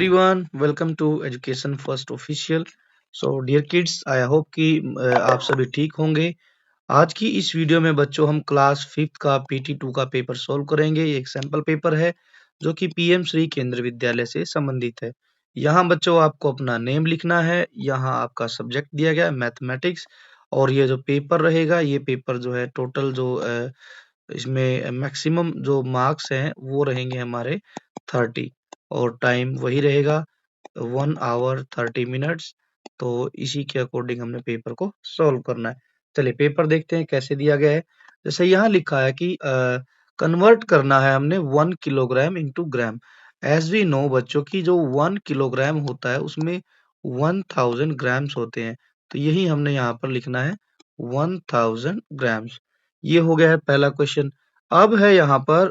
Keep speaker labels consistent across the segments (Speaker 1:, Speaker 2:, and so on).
Speaker 1: everyone, welcome to Education First Official. So dear kids, I hope कि आप सभी ठीक होंगे। आज की इस वीडियो में बच्चों हम क्लास 5th का PT2 का पेपर सॉल्व करेंगे। ये एक सैंपल पेपर है जो कि PM श्री केंद्र विद्यालय से संबंधित है। यहाँ बच्चों आपको अपना नेम लिखना है। यहाँ आपका सब्जेक्ट दिया गया है मैथमेटिक्स और ये जो पेपर रहेगा ये पेपर जो है टोटल जो इसमें मैक्सिमम जो मार्क्स हैं वो रहेंगे हमारे 30 और टाइम वही रहेगा 1 hour 30 minutes। तो इसी के अकॉर्डिंग हमने पेपर को सॉल्व करना है। चलिए पेपर देखते हैं कैसे दिया गया है। जैसे यहाँ लिखा है कि कन्वर्ट करना है हमने 1 kilogram into gram. As we know बच्चों की जो 1 किलोग्राम होता है उसमें 1000 ग्राम्स होते हैं। तो यही हमने यहाँ पर लिखना है 1000 ग्राम्स। ये हो गया है पहला क्वेश्चन। अब है यहाँ पर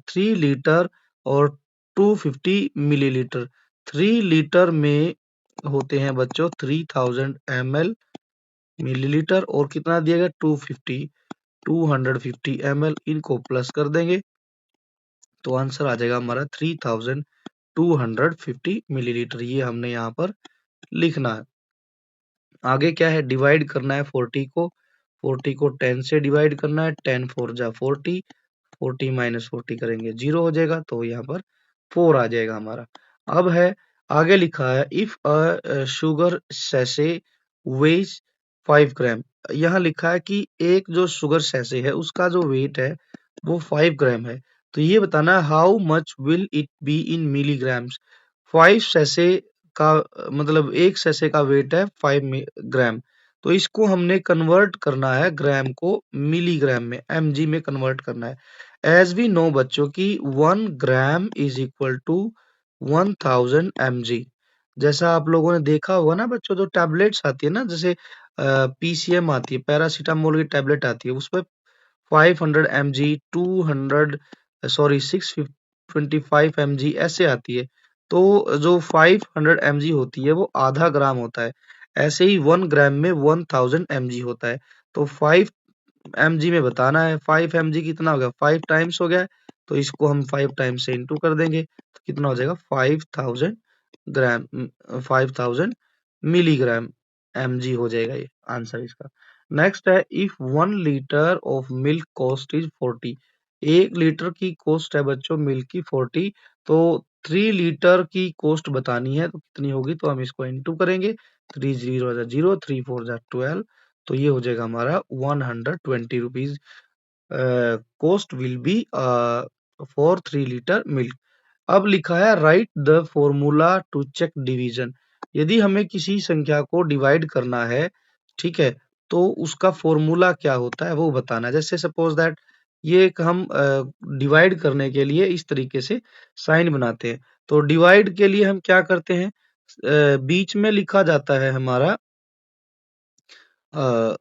Speaker 1: 3 लीटर और 250 मिलीलीटर। 3 लीटर में होते हैं बच्चों 3000 ml मिलीलीटर और कितना दिया गया 250 इनको प्लस कर देंगे तो आंसर आ जाएगा हमारा 3250 मिलीलीटर। ये हमने यहाँ पर लिखना है। आगे क्या है डिवाइड करना है 40 को 10 से डिवाइड करना है। 10 4 जा 40, 40 माइनस 40 करेंगे 0 हो जाएगा तो यहाँ पर 4 आ जाएगा हमारा। अब है आगे लिखा है if a sugar sachet weighs 5 gram. यहाँ लिखा है कि एक जो शुगर सैशे है उसका जो वेट है वो 5 ग्राम है। तो ये बताना है how much will it be in milligrams. 5 sachet का मतलब एक सैशे का वेट है 5 ग्राम। तो इसको हमने कन्वर्ट करना है ग्राम को मिलीग्राम में mg में कन्वर्ट करना है। एज वी नो बच्चों की 1 gram is equal to 1000 mg। जैसा आप लोगों ने देखा होगा ना बच्चों जो टैबलेट्स आती है ना जैसे PCM आती है पैरासीटामोल की टैबलेट आती है उस पर 500 mg 625 mg ऐसे आती है। तो जो 500 mg होती है वो आधा ग्राम होता है। ऐसे ही 1 ग्राम में 1000 mg होता है। तो 5 mg में बताना है 5 mg कितना हो गया 5 टाइम्स हो गया है। तो इसको हम 5 टाइम्स से इंटू कर देंगे तो कितना हो जाएगा 5000 ग्राम 5000 मिलीग्राम mg हो जाएगा ये आंसर इसका। नेक्स्ट है if 1 litre of milk cost is 40। 1 litre की कॉस्ट है बच्चों मिल्क की 40। तो 3 लीटर की कॉस्ट बतानी है तो कितनी होगी तो हम इसको इंटू करेंगे 3 0 0 3 4 12। तो ये हो जाएगा हमारा 120 rupees cost will be for 3 litre milk. अब लिखा है write the formula to check division. यदि हमें किसी संख्या को डिवाइड करना है ठीक है तो उसका फॉर्मूला क्या होता है वो बताना है। जैसे सपोज दैट ये एक हम डिवाइड करने के लिए इस तरीके से साइन बनाते हैं। तो डिवाइड के लिए हम क्या करते हैं बीच में लिखा जाता है हमारा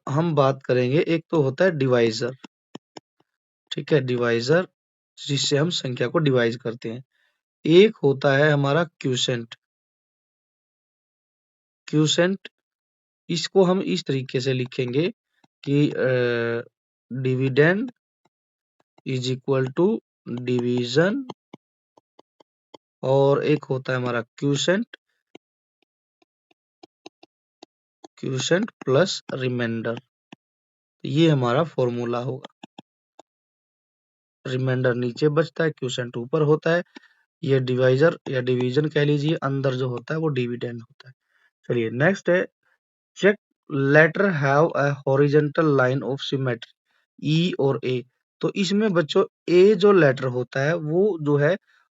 Speaker 1: हम बात करेंगे एक तो होता है डिवाइजर ठीक है डिवाइजर जिससे हम संख्या को डिवाइड करते हैं। एक होता है हमारा क्यूसेंट। क्यूसेंट इसको हम इस तरीके से लिखेंगे कि dividend is equal to division और एक होता है हमारा क्यूसेंट क्यूसेंट प्लस रिमाइंडर। ये हमारा फॉर्मूला होगा। रिमाइंडर नीचे बचता है क्यूसेंट ऊपर होता है। ये डिवाइजर या डिवीजन कह लीजिए अंदर जो होता है वो डिविडेंड होता है। चलिए नेक्स्ट है check letter have a horizontal line of symmetry E और ए। तो इसमें बच्चों ए जो लेटर होता है वो जो है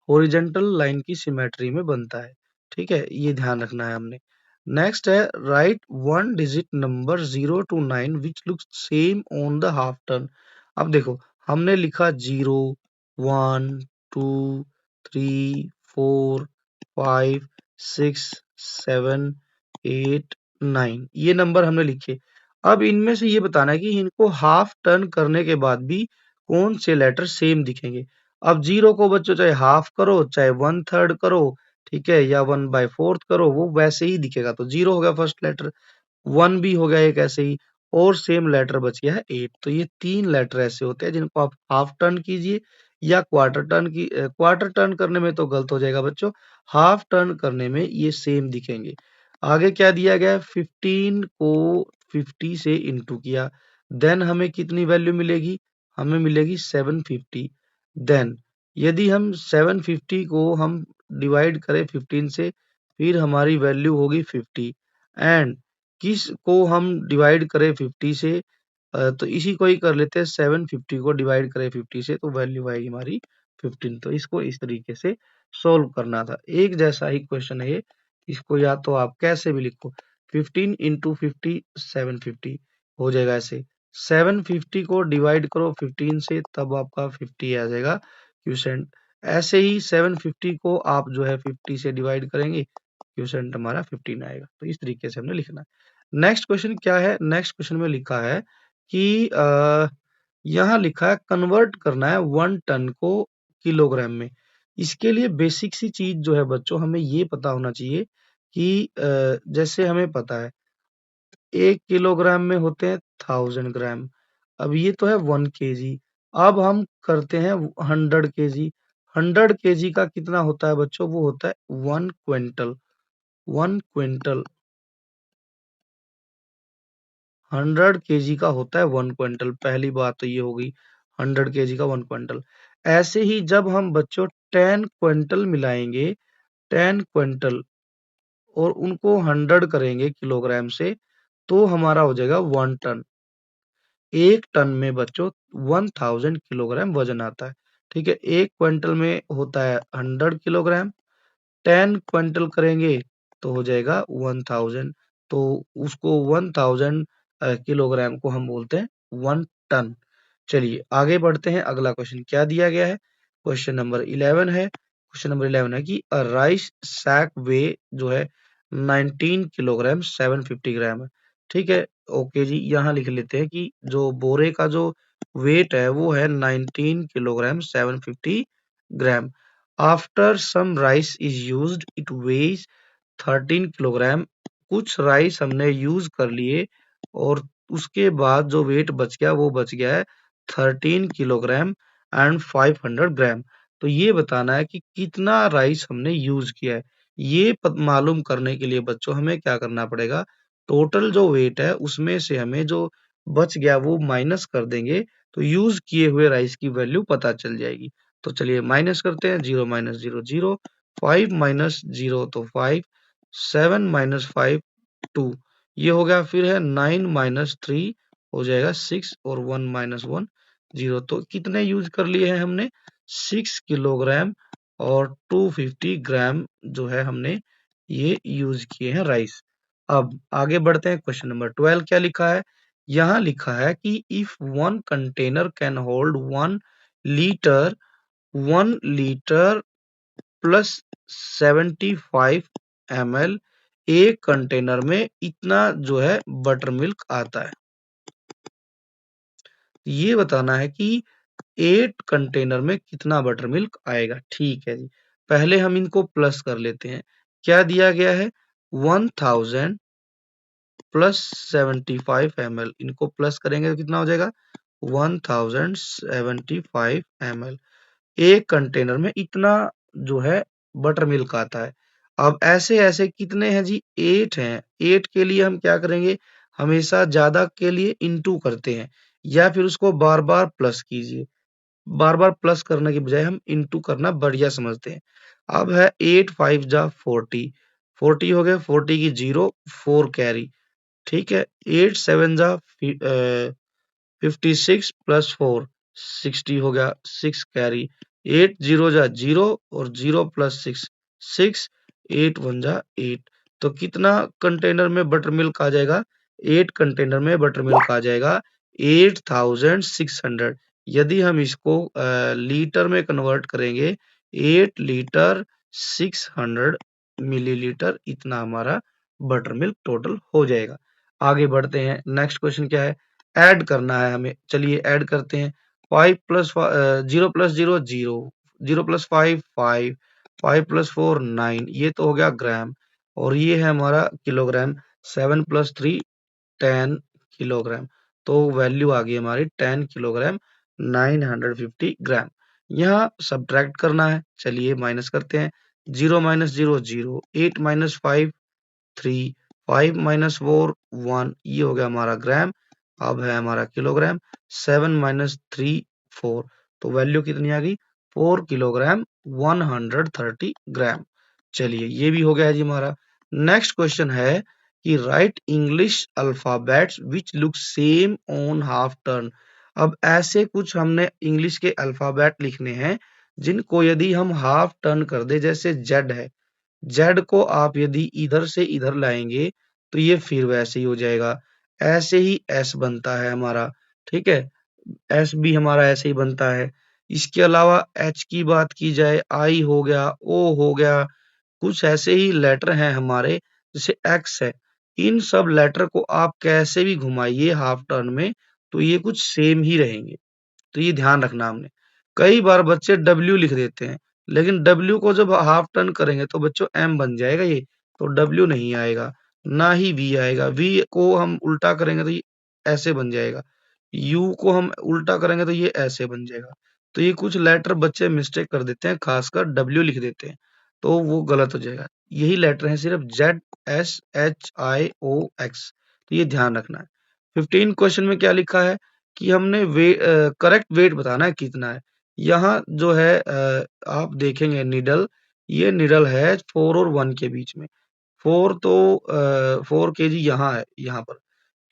Speaker 1: हॉरिजॉन्टल लाइन की सिमेट्री में बनता है। ठीक है ये ध्यान रखना है हमने। नेक्स्ट है right one digit number 0 to 9 which looks same on the half turn. अब देखो हमने लिखा 0 1 2 3 4 5 6 7 8 9 ये नंबर हमने लिखे। अब इनमें से ये बताना है कि इनको हाफ टर्न करने के बाद भी कौन से लेटर सेम दिखेंगे। अब 0 को बच्चों चाहे हाफ करो चाहे 1/3 करो ठीक है या 1/4 करो वो वैसे ही दिखेगा। तो 0 हो गया फर्स्ट लेटर 1 भी हो गया एक ऐसे ही और सेम लेटर बच गया है 8। तो ये 3 लेटर ऐसे होते हैं जिनको आप हाफ टर्न कीजिए या क्वार्टर टर्न करने में तो गलत हो जाएगा बच्चों, हाफ टर्न करने में ये सेम दिखेंगे। आगे क्या दिया गया है, 15 को 50 से इंटू किया, देन हमें कितनी वैल्यू मिलेगी, हमें मिलेगी 750। देन यदि हम 750 को हम डिवाइड करें 15 से, फिर हमारी वैल्यू होगी 50। एंड किस को हम डिवाइड करें 50 से, तो इसी को ही कर लेते हैं, 750 को डिवाइड करें 50 से तो वैल्यू आएगी हमारी 15। तो इसको इस तरीके से सोल्व करना था। एक जैसा ही क्वेश्चन है ये, इसको या तो आप कैसे भी लिखो, 15 इंटू 50 750 हो जाएगा ऐसे। 750 को डिवाइड करो 15 से तब आपका 50 आ जाएगा क्यूसेंट। ऐसे ही 750 को आप जो है 50 से डिवाइड करेंगे, क्यूसेंट हमारा 15 आएगा। तो इस तरीके से हमने लिखना है। नेक्स्ट क्वेश्चन क्या है, नेक्स्ट क्वेश्चन में लिखा है कि यहाँ लिखा है कन्वर्ट करना है 1 टन को किलोग्राम में। इसके लिए बेसिक सी चीज जो है बच्चों, हमें ये पता होना चाहिए कि जैसे हमें पता है 1 किलोग्राम में होते हैं 1000 ग्राम। अब ये तो है 1 केजी। अब हम करते हैं 100 केजी। 100 केजी का कितना होता है बच्चों, वो होता है 1 क्विंटल। 1 क्विंटल 100 केजी का होता है 1 क्विंटल। पहली बात तो ये हो गई, 100 केजी का 1 क्विंटल। ऐसे ही जब हम बच्चों 10 क्विंटल मिलाएंगे, 10 क्विंटल और उनको 100 करेंगे किलोग्राम से, तो हमारा हो जाएगा 1 टन। 1 टन में बच्चों 1000 किलोग्राम वजन आता है। ठीक है, 1 क्विंटल में होता है 100 किलोग्राम, 10 क्विंटल करेंगे तो हो जाएगा 1000। तो उसको 1000 किलोग्राम को हम बोलते हैं 1 टन। चलिए आगे बढ़ते हैं, अगला क्वेश्चन क्या दिया गया है, क्वेश्चन नंबर 11 है। क्वेश्चन नंबर 11 है कि अ राइस सैक वे जो है 19 किलोग्राम 750 ग्राम है। ठीक है, ओके जी, यहाँ लिख लेते हैं कि जो बोरे का जो वेट है वो है 19 kilogram 750 gram. After some rice is used it weighs 13 kilogram. कुछ राइस हमने यूज कर लिए और उसके बाद जो वेट बच गया वो बच गया है 13 किलोग्राम एंड 500 ग्राम। तो ये बताना है कि कितना राइस हमने यूज किया है। ये मालूम करने के लिए बच्चों हमें क्या करना पड़ेगा, टोटल जो वेट है उसमें से हमें जो बच गया वो माइनस कर देंगे, तो यूज किए हुए राइस की वैल्यू पता चल जाएगी। तो चलिए माइनस करते हैं, 0 माइनस 0 0, 5 माइनस 0 तो 5, 7 माइनस 5 2, ये हो गया। फिर है 9 माइनस 3 हो जाएगा 6 और 1 माइनस 1 0। तो कितने यूज कर लिए हैं हमने, 6 किलोग्राम और 250 ग्राम जो है हमने ये यूज किए हैं राइस। अब आगे बढ़ते हैं, क्वेश्चन नंबर 12 क्या लिखा है, यहाँ लिखा है कि if one container can hold 1 litre, 1 litre plus 75 ml, एक कंटेनर में इतना जो है बटर मिल्क आता है। ये बताना है कि 8 कंटेनर में कितना बटर मिल्क आएगा। ठीक है जी, पहले हम इनको प्लस कर लेते हैं। क्या दिया गया है, 1000 प्लस 75 ml, इनको प्लस करेंगे तो कितना हो जाएगा, 1075 ml। एक कंटेनर में इतना जो है बटर मिल्क आता है। अब ऐसे ऐसे कितने हैं जी, 8 हैं। 8 के लिए हम क्या करेंगे, हमेशा ज्यादा के लिए इंटू करते हैं या फिर उसको बार बार प्लस कीजिए। बार बार प्लस करने की बजाय हम इंटू करना बढ़िया समझते हैं। अब है 8 5 जा 40, 40 हो गया, 40 की 0 4 कैरी। ठीक है, 8 7 जा 56 प्लस 4 60 हो गया, 6 कैरी। 8 0 जा 0 और 0 प्लस 6 6, 8 1 जा 8। तो कितना कंटेनर में बटर मिल्क आ जाएगा, 8 कंटेनर में बटर मिल्क आ जाएगा 8600। यदि हम इसको लीटर में कन्वर्ट करेंगे, 8 लीटर 600 मिलीलीटर, इतना हमारा बटर मिल्क टोटल हो जाएगा। आगे बढ़ते हैं, नेक्स्ट क्वेश्चन क्या है, ऐड करना है हमें। चलिए ऐड करते हैं, 5 प्लस 0 प्लस 0 0, 0 प्लस 5 5, 5 प्लस 4 9, ये तो हो गया ग्राम। और ये है हमारा किलोग्राम, 7 प्लस 3 10 किलोग्राम। तो वैल्यू आ गई हमारी 10 किलोग्राम 950 ग्राम। यहाँ सब्ट्रैक्ट करना है। चलिए माइनस करते हैं। 0 माइनस 0 0, 8 माइनस 5 3, 5 माइनस 4 1, ये हो गया हमारा ग्राम। अब है हमारा किलोग्राम। 7 माइनस 3 4, तो वैल्यू कितनी आ गई? 4 किलोग्राम 130 ग्राम। चलिए ये भी हो गया जी हमारा। नेक्स्ट क्वेश्चन है कि right English alphabets which look same on half turn. अब ऐसे कुछ हमने इंग्लिश के अल्फाबेट लिखने हैं जिनको यदि हम हाफ टर्न कर दे, जैसे जेड है, जेड को आप यदि इधर से इधर लाएंगे तो ये फिर वैसे ही हो जाएगा। ऐसे ही एस बनता है हमारा, ठीक है, एस भी हमारा ऐसे ही बनता है। इसके अलावा एच की बात की जाए, आई हो गया, ओ हो गया, कुछ ऐसे ही लेटर हैं हमारे, जैसे एक्स है। इन सब लेटर को आप कैसे भी घुमाइए हाफ टर्न में तो ये कुछ सेम ही रहेंगे। तो ये ध्यान रखना हमने। कई बार बच्चे डब्ल्यू लिख देते हैं, लेकिन डब्ल्यू को जब हाफ टर्न करेंगे तो बच्चों एम बन जाएगा ये, तो डब्ल्यू नहीं आएगा, ना ही वी आएगा। वी को हम उल्टा करेंगे तो ये ऐसे बन जाएगा, यू को हम उल्टा करेंगे तो ये ऐसे बन जाएगा। तो ये कुछ लेटर बच्चे मिस्टेक कर देते हैं, खासकर डब्ल्यू लिख देते हैं, तो वो गलत हो जाएगा। यही लेटर है सिर्फ Z S H I O X, तो ये ध्यान रखना है। 15 क्वेश्चन में क्या लिखा है कि हमने करेक्ट वेट बताना है कितना है। यहाँ जो है आप देखेंगे निडल, ये निडल है 4 और 1 के बीच में। 4 तो 4 केजी यहाँ है, यहाँ पर,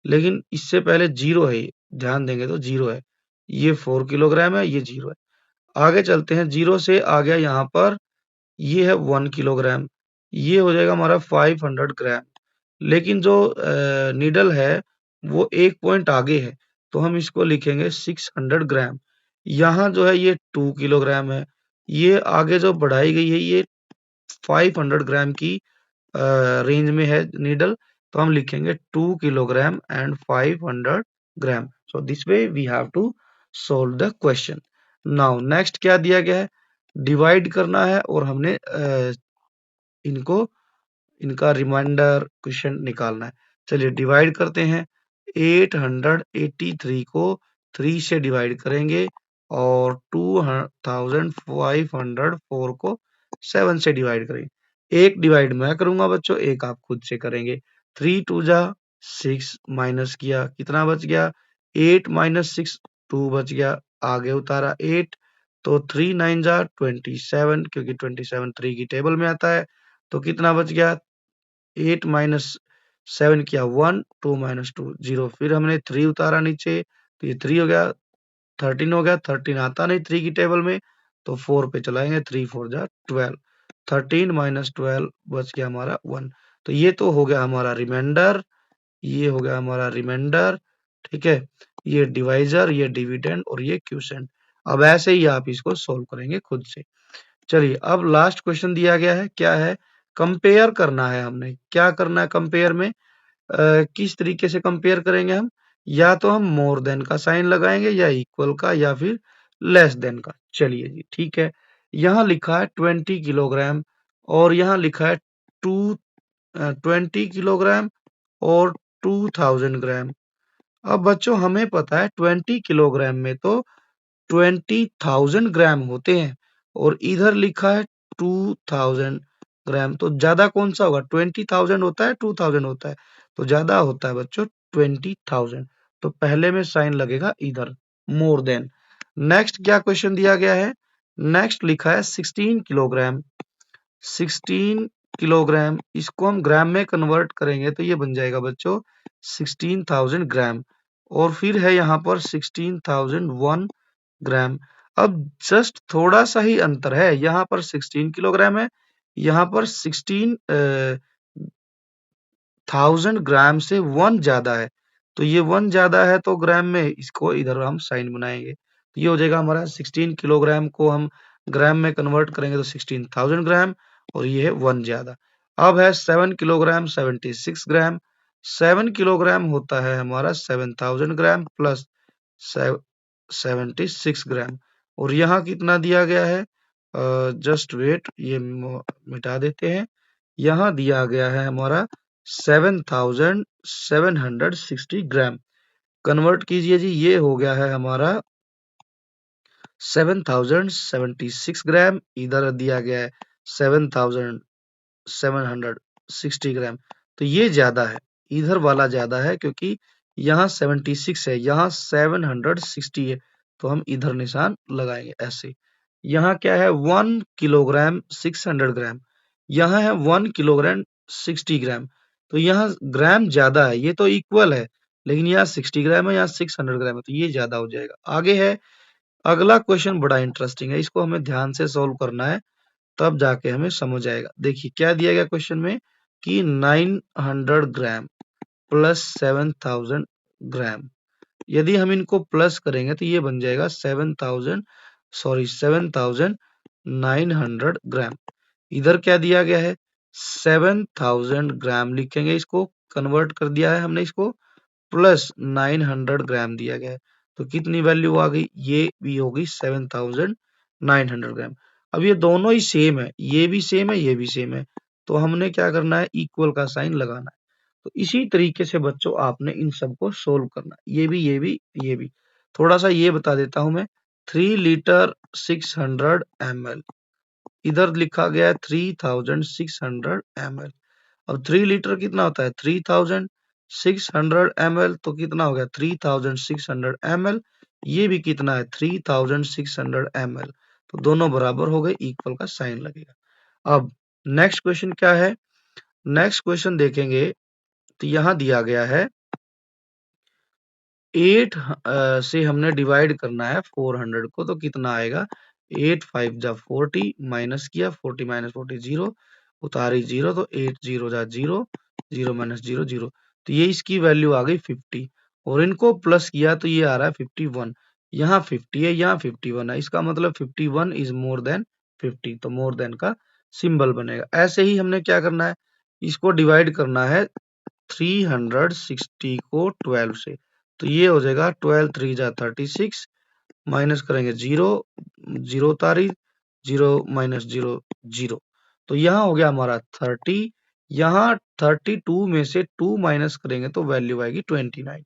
Speaker 1: लेकिन इससे पहले 0 है, ये ध्यान देंगे तो 0 है। ये 4 किलोग्राम है, ये 0 है। आगे चलते हैं, 0 से आ गया यहाँ पर, ये है 1 किलोग्राम, ये हो जाएगा हमारा 500 ग्राम। लेकिन जो नीडल है वो एक पॉइंट आगे है, तो हम इसको लिखेंगे 600 ग्राम। यहाँ जो है ये 2 किलोग्राम है, ये आगे जो बढ़ाई गई है ये 500 ग्राम की रेंज में है नीडल, तो हम लिखेंगे 2 kilogram and 500 gram. So this way we have to solve the question. Now next क्या दिया गया है? डिवाइड करना है और हमने इनको इनका रिमाइंडर क्वेश्चन निकालना है। चलिए डिवाइड करते हैं। 883 को 3 से डिवाइड करेंगे और 2504 को 7 से डिवाइड करेंगे। एक डिवाइड मैं करूंगा बच्चों, एक आप खुद से करेंगे। 3 टू जा 6, माइनस किया, कितना बच गया? 8 माइनस 6, 2 बच गया, आगे उतारा 8, तो 3 9 जा 27, क्योंकि 27 3 की टेबल में आता है, तो कितना बच गया? 8 माइनस 7 किया 1, 2 माइनस 2 0, फिर हमने 3 उतारा नीचे, तो ये 3 हो गया, 13 हो गया, 13 आता नहीं 3 की टेबल में, तो 4 पे चलाएंगे, 3 4 जा 12, 13 माइनस 12 बच गया हमारा 1। तो ये तो हो गया हमारा रिमाइंडर, ये हो गया हमारा रिमाइंडर, ठीक है, ये डिवाइजर, ये डिविडेंड और ये क्यूसेंट। अब ऐसे ही आप इसको सोल्व करेंगे खुद से। चलिए अब लास्ट क्वेश्चन दिया गया है, क्या है? कंपेयर करना है हमने। क्या करना है कंपेयर में? किस तरीके से कंपेयर करेंगे हम? या तो हम मोर देन का साइन लगाएंगे, या इक्वल का, या फिर लेस देन का। चलिए जी ठीक है। यहाँ लिखा है 20 किलोग्राम और यहाँ लिखा है 20 किलोग्राम और 2000 ग्राम। अब बच्चों हमें पता है 20 किलोग्राम में तो 20,000 ग्राम होते हैं और इधर लिखा है 2000 ग्राम, तो ज्यादा कौन सा होगा? 20,000 होता है 2000 होता है? तो ज्यादा होता है बच्चों 20,000, तो पहले में साइन लगेगा इधर, मोर देन। नेक्स्ट क्या क्वेश्चन दिया गया है? नेक्स्ट लिखा है 16 किलोग्राम। 16 किलोग्राम, इसको हम ग्राम में कन्वर्ट करेंगे तो ये बन जाएगा बच्चों 16,000 ग्राम, और फिर है यहाँ पर 16,001 ग्राम। अब जस्ट थोड़ा सा ही अंतर है, यहाँ पर 16 किलोग्राम है, यहाँ पर 16,000 ग्राम से 1 ज्यादा है, तो ये 1 ज्यादा है तो ग्राम में इसको इधर हम साइन बनाएंगे, तो ये हो जाएगा हमारा 16 किलोग्राम को हम ग्राम में कन्वर्ट करेंगे तो 16,000 ग्राम, और ये है 1 ज्यादा। अब है 7 किलोग्राम 76 ग्राम। 7 किलोग्राम होता है हमारा 7,000 ग्राम प्लस 76 ग्राम, और यहाँ कितना दिया गया है? जस्ट वेट, ये मिटा देते हैं। यहाँ दिया गया है हमारा 7,760 ग्राम। कन्वर्ट कीजिए जी, ये हो गया है हमारा 7076 ग्राम, इधर दिया गया है 7760 ग्राम। तो ये ज्यादा है, इधर वाला ज्यादा है क्योंकि यहाँ 76 है, यहाँ 760 है, तो हम इधर निशान लगाएंगे ऐसे। यहाँ क्या है 1 किलोग्राम 600 ग्राम, यहाँ है 1 किलोग्राम 60 ग्राम, तो यहाँ ग्राम ज्यादा है, ये तो इक्वल है, लेकिन यहाँ 60 ग्राम है, यहाँ 600 ग्राम है, तो ये ज्यादा हो जाएगा। आगे है अगला क्वेश्चन, बड़ा इंटरेस्टिंग है, इसको हमें ध्यान से सोल्व करना है, तब जाके हमें समझ आएगा। देखिए क्या दिया गया क्वेश्चन में कि 900 ग्राम प्लस 7000 ग्राम, यदि हम इनको प्लस करेंगे तो ये बन जाएगा 7900 ग्राम। इधर क्या दिया गया है 7000 ग्राम, लिखेंगे इसको, कन्वर्ट कर दिया है हमने इसको, प्लस 900 ग्राम दिया गया है, तो कितनी वैल्यू आ गई, ये भी होगी 7900 ग्राम। अब ये दोनों ही सेम है, ये भी सेम है, ये भी सेम है, तो हमने क्या करना है, इक्वल का साइन लगाना है। तो इसी तरीके से बच्चों आपने इन सबको सोल्व करना है, ये भी ये भी ये भी। थोड़ा सा ये बता देता हूं मैं, 3 लीटर 600 ml, इधर लिखा गया है 3600 ml। अब 3 लीटर कितना होता है 3600 ml, तो कितना हो गया 3600 ml, ये भी कितना है 3600 ml, तो दोनों बराबर हो गए, इक्वल का साइन लगेगा। अब नेक्स्ट क्वेश्चन क्या है, नेक्स्ट क्वेश्चन देखेंगे तो यहां दिया गया है 8 से हमने डिवाइड करना है 400 को, तो कितना आएगा 8 5 जा 40, माइनस किया 40 माइनस 40 0, उतारी 0, तो 8 0 जा 0, 0 माइनस 0 0, तो ये इसकी वैल्यू आ गई 50, और इनको प्लस किया तो ये आ रहा है 51, यहाँ 50 है, यहाँ 51 है, इसका मतलब 51 इज मोर देन 50, तो मोर देन का सिंबल बनेगा। ऐसे ही हमने क्या करना है, इसको डिवाइड करना है 360 को 12 से, तो ये हो जाएगा 12 3 जा 36, माइनस करेंगे 0 0 उतारी, 0 माइनस 0 0, तो यहाँ हो गया हमारा 30, यहाँ 32 में से 2 माइनस करेंगे तो वैल्यू आएगी 29।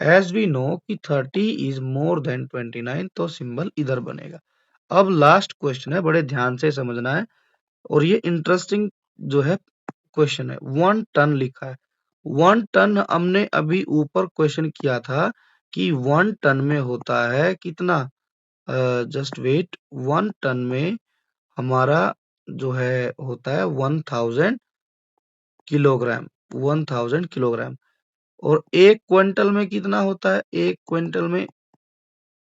Speaker 1: एज वी नो कि 30 इज मोर देन 29, तो सिंबल इधर बनेगा। अब लास्ट क्वेश्चन है, बड़े ध्यान से समझना है, और ये इंटरेस्टिंग जो है क्वेश्चन है, 1 टन लिखा है। 1 टन हमने अभी ऊपर क्वेश्चन किया था कि 1 टन में होता है कितना, जस्ट वेट, 1 टन में हमारा जो है होता है 1000 किलोग्राम, 1000 किलोग्राम, और एक क्विंटल में कितना होता है, एक क्विंटल में,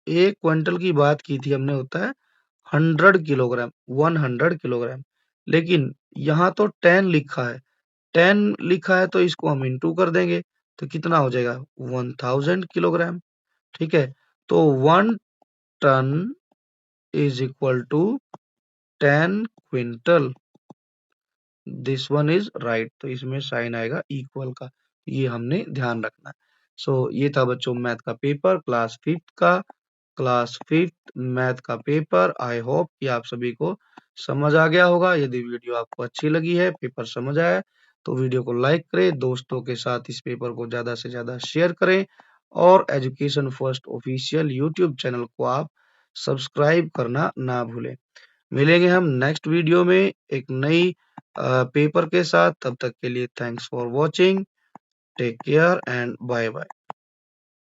Speaker 1: एक क्विंटल की बात की थी हमने, होता है 100 किलोग्राम, 100 किलोग्राम, लेकिन यहाँ तो 10 लिखा है, 10 लिखा है तो इसको हम इंटू कर देंगे, तो कितना हो जाएगा 1000 किलोग्राम। ठीक है, तो 1 ton is equal to 10 quintal, this one is right, तो इसमें साइन आएगा इक्वल का, ये हमने ध्यान रखना है। सो ये था बच्चों मैथ का पेपर, क्लास 5th का, क्लास 5th मैथ का पेपर। आई होप कि आप सभी को समझ आ गया होगा। यदि वीडियो आपको अच्छी लगी है, पेपर समझ आया, तो वीडियो को लाइक करें, दोस्तों के साथ इस पेपर को ज्यादा से ज्यादा शेयर करें, और education first official YouTube channel को आप सब्सक्राइब करना ना भूलें। मिलेंगे हम नेक्स्ट वीडियो में एक नई पेपर के साथ, तब तक के लिए thanks for watching, take care and bye bye.